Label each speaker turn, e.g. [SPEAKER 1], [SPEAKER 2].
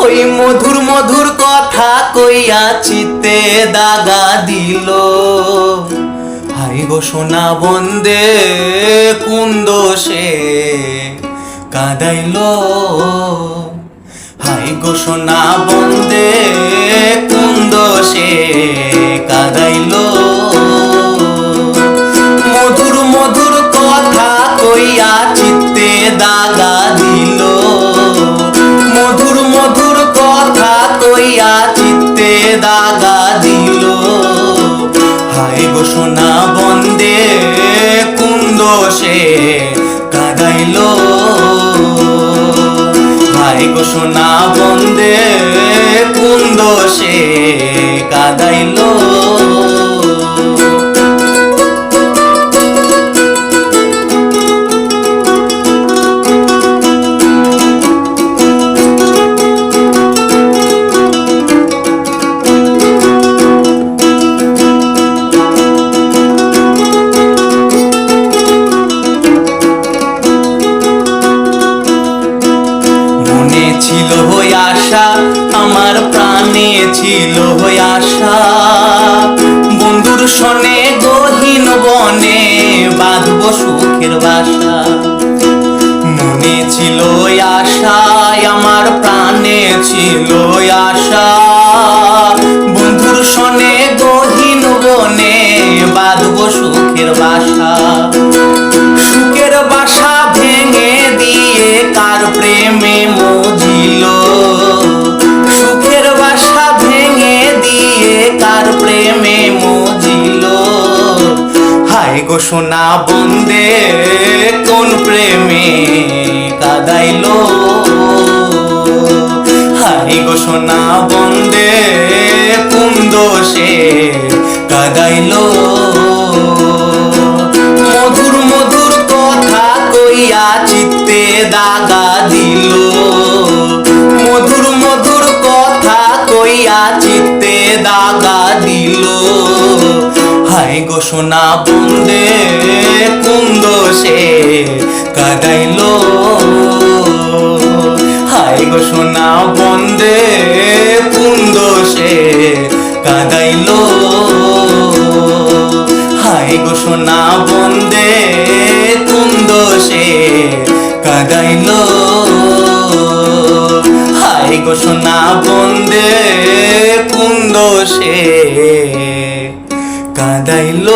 [SPEAKER 1] ওই মধুর মধুর কথা কইয়া চিতে দাগা দিল। হাই গো সোনা বন্দে কোন দোষে কাঁদাইল। হাই গো সোনা বন্দে কোন দোষে কাঁদাইল। মধুর মধুর কথা কইয়া চিতে দাগা দিল। মধুর মধুর কথা কইয়া চিতে দাগা দিল। হাই গো সোনা বন্দে কোন দোষে কাঁদাইল। হাই গো সোনা বন্দে কোন দোষে কাঁদাইল। ছিল হই আশা আমার প্রাণে ছিল হই আশা। বন্ধুর সনে গহীন বনে বাঁধব সুখের বাসা। মনে ছিল আশা আমার প্রাণে ছিল আশা। বন্ধুর সনে গহীন বনে বাঁধব সুখের বাসা। সুখের বাসা ভেঙে দিয়ে কার প্রেমে মজিল। সুখের বাসা ভেঙে দিয়ে কার প্রেমে মজিল। হাই গো সোনা বন্দে কোন প্রেমে কাঁদাইল। হাই গো সোনা বন্দে কোন দোষে কাঁদাইল। মধুর মধুর কথা কইয়া চিতে দাগা দিল। মধুর মধুর কথা কইয়া চিতে দাগা দিল। হাই গো সোনা বন্দে কোন দোষে কাঁদাইল। হাই গো সোনা বন্দে কোন দোষে কাঁদাইল। হাই গো সোনা বন্দে কোন দোষে কাঁদাইল। হাই গো সোনা বন্দে কোন দোষে কাঁদাইল।